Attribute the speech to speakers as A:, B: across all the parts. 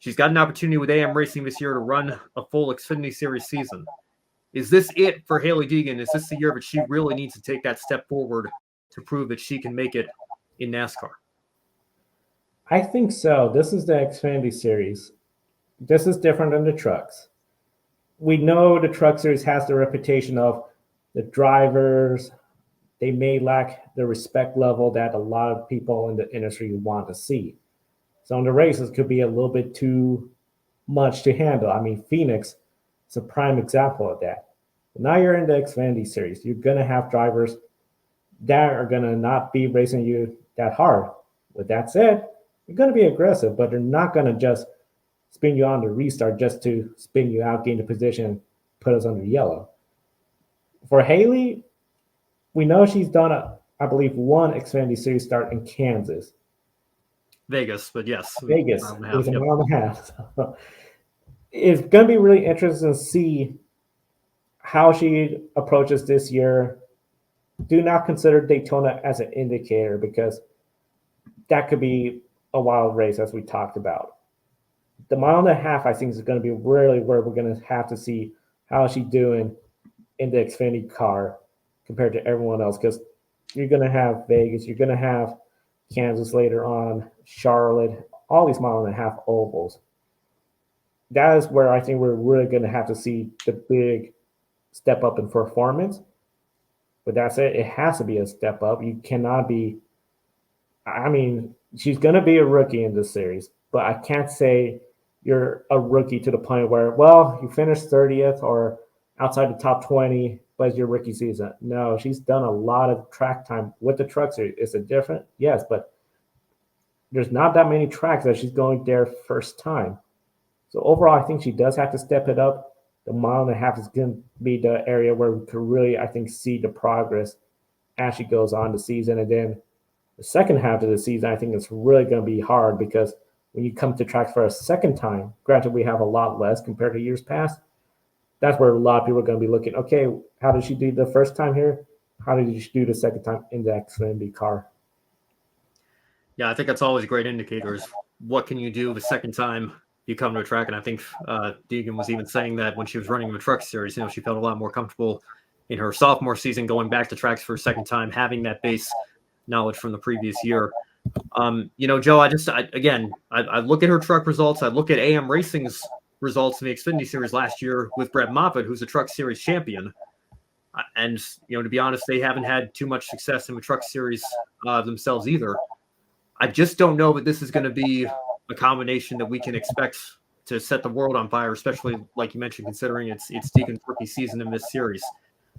A: She's got an opportunity with AM Racing this year to run a full Xfinity Series season. Is this it for Hailie Deegan? Is this the year that she really needs to take that step forward to prove that she can make it in NASCAR?
B: I think so. This is the Xfinity Series. This is different than the trucks. We know the truck series has the reputation of the drivers, they may lack the respect level that a lot of people in the industry want to see. So in the races could be a little bit too much to handle. I mean, Phoenix is a prime example of that. Now you're in the Xfinity Series. You're gonna have drivers that are gonna not be racing you that hard. With that said, you're gonna be aggressive, but they're not gonna just spin you on the restart just to spin you out, gain the position, put us under yellow. For Hailie, we know she's done I believe, one Xfinity Series start in Kansas.
A: Vegas, but yes.
B: Vegas. It was a mile and a half. So it's going to be really interesting to see how she approaches this year. Do not consider Daytona as an indicator because that could be a wild race, as we talked about. The mile and a half, I think, is going to be really where we're going to have to see how she's doing in the Xfinity car compared to everyone else, because you're going to have Vegas, you're going to have Kansas later on, Charlotte, all these mile and a half ovals. That is where I think we're really going to have to see the big step up in performance. But that said, it has to be a step up. You cannot be, I mean, she's going to be a rookie in this series, but I can't say you're a rookie to the point where, well, you finished 30th or outside the top 20, but it's your rookie season. No, she's done a lot of track time with the truck series. Is it different? Yes, but there's not that many tracks that she's going there first time. So overall, I think she does have to step it up. The mile and a half is going to be the area where we could really, I think, see the progress as she goes on the season. And then the second half of the season, I think it's really going to be hard because when you come to tracks for a second time, granted we have a lot less compared to years past, that's where a lot of people are going to be looking, okay, how did she do the first time here? How did she do the second time in the Xfinity car?
A: Yeah, I think that's always a great indicator is what can you do the second time you come to a track. And I think Deegan was even saying that when she was running the truck series, she felt a lot more comfortable in her sophomore season going back to tracks for a second time, having that base knowledge from the previous year. Joe, I look at her truck results. I look at AM Racing's results in the Xfinity Series last year with Brett Moffitt, who's a Truck Series champion. And, to be honest, they haven't had too much success in the Truck Series themselves either. I just don't know that this is going to be a combination that we can expect to set the world on fire, especially, like you mentioned, considering it's Deegan's rookie season in this series.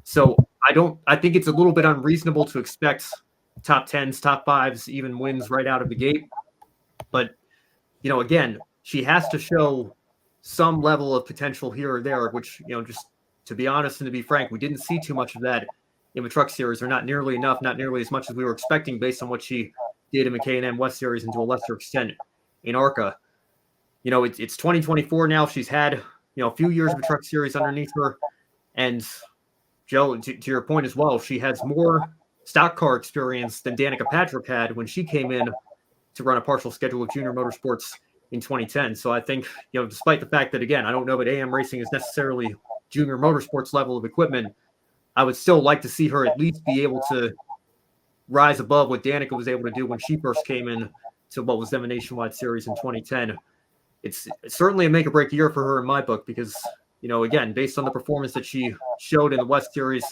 A: So I think it's a little bit unreasonable to expect top 10s, top 5s, even wins right out of the gate. But, again, she has to show some level of potential here or there, which, just to be honest and to be frank, we didn't see too much of that in the Truck Series, or not nearly enough, not nearly as much as we were expecting based on what she did in the K&N West Series and to a lesser extent in ARCA. It's 2024 now. She's had, a few years of a Truck Series underneath her. And, Joe, to your point as well, she has more stock car experience than Danica Patrick had when she came in to run a partial schedule of Junior Motorsports in 2010. So I think, despite the fact that, again, I don't know that AM Racing is necessarily Junior Motorsports level of equipment, I would still like to see her at least be able to rise above what Danica was able to do when she first came in to what was then the Nationwide Series in 2010. It's certainly a make-or-break year for her in my book because, again, based on the performance that she showed in the West Series,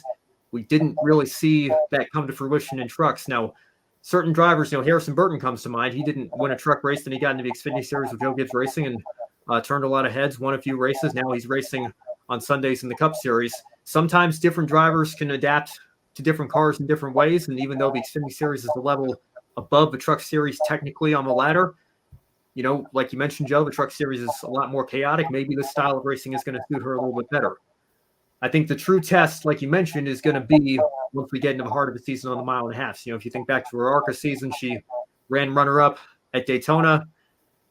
A: we didn't really see that come to fruition in trucks. Now, certain drivers, Harrison Burton comes to mind. He didn't win a truck race, then he got into the Xfinity Series with Joe Gibbs Racing and turned a lot of heads, won a few races. Now he's racing on Sundays in the Cup Series. Sometimes different drivers can adapt to different cars in different ways, and even though the Xfinity Series is the level above the Truck Series technically on the ladder, like you mentioned, Joe, the Truck Series is a lot more chaotic. Maybe this style of racing is going to suit her a little bit better. I think the true test, like you mentioned, is going to be once we get into the heart of the season on the mile and a half. If you think back to her ARCA season, she ran runner-up at Daytona,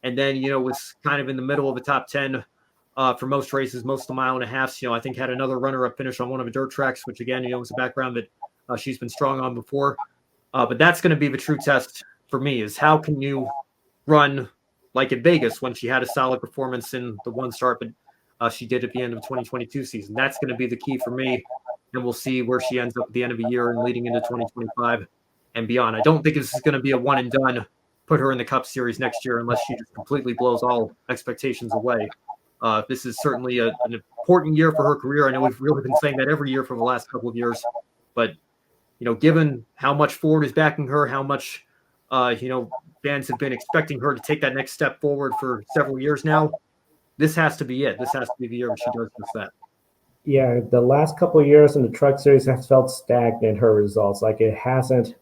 A: and then, was kind of in the middle of the top 10 for most races, most of the mile and a half. I think had another runner-up finish on one of the dirt tracks, which, again, was a background that she's been strong on before. But that's going to be the true test for me is how can you run like at Vegas when she had a solid performance in the one start, but she did at the end of the 2022 season. That's going to be the key for me, and we'll see where she ends up at the end of the year and leading into 2025 and beyond. I don't think this is going to be a one and done. Put her in the Cup Series next year unless she just completely blows all expectations away. This is certainly an important year for her career. I know we've really been saying that every year for the last couple of years, but given how much Ford is backing her, how much fans have been expecting her to take that next step forward for several years now, this has to be it. This has to be the year when she does just that.
B: Yeah, the last couple of years in the Truck Series has felt stagnant, her results. Like, it hasn't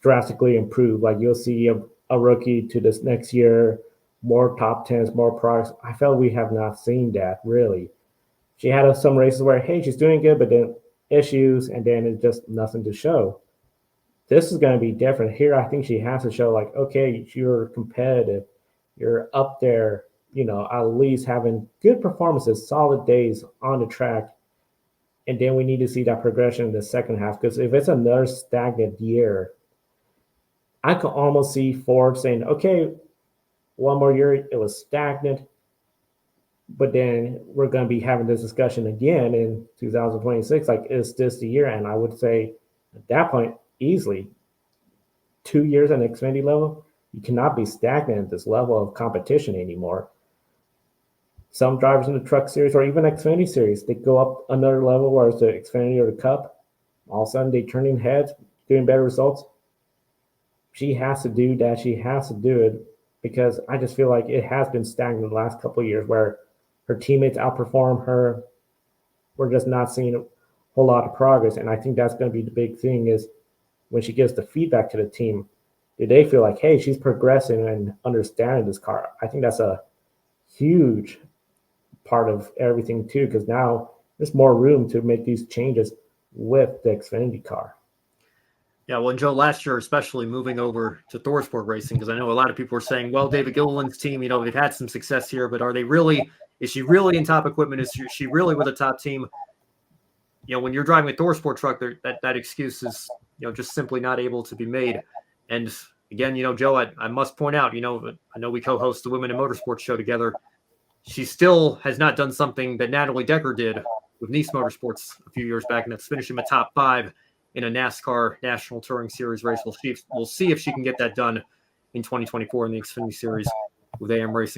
B: drastically improved. Like, you'll see a rookie to this next year, more top tens, more products. I felt we have not seen that, really. She had some races where, hey, she's doing good, but then issues, and then it's just nothing to show. This is going to be different. Here, I think she has to show, like, okay, you're competitive. You're up there, at least having good performances, solid days on the track. And then we need to see that progression in the second half. Because if it's another stagnant year, I could almost see Ford saying, okay, one more year, it was stagnant. But then we're going to be having this discussion again in 2026. Like, is this the year? And I would say at that point, easily 2 years at an Xfinity level, you cannot be stagnant at this level of competition anymore. Some drivers in the Truck Series or even Xfinity Series, they go up another level, whereas the Xfinity or the Cup, all of a sudden they turn in heads, doing better results. She has to do that. She has to do it, because I just feel like it has been stagnant the last couple of years where her teammates outperform her. We're just not seeing a whole lot of progress. And I think that's going to be the big thing, is when she gives the feedback to the team, do they feel like, hey, she's progressing and understanding this car? I think that's a huge part of everything too, because now there's more room to make these changes with the Xfinity car.
A: Yeah, well, and Joe, last year, especially moving over to ThorSport Racing, because I know a lot of people were saying, well, David Gilliland's team, they've had some success here, but is she really in top equipment? Is she really with a top team? When you're driving a ThorSport truck, that excuse is, just simply not able to be made. And again, Joe, I must point out, I know we co-host the Women in Motorsports show together. She still has not done something that Natalie Decker did with Nice Motorsports a few years back, and that's finishing the top 5 in a NASCAR National Touring Series race. We'll see if she can get that done in 2024 in the Xfinity Series with AM Racing.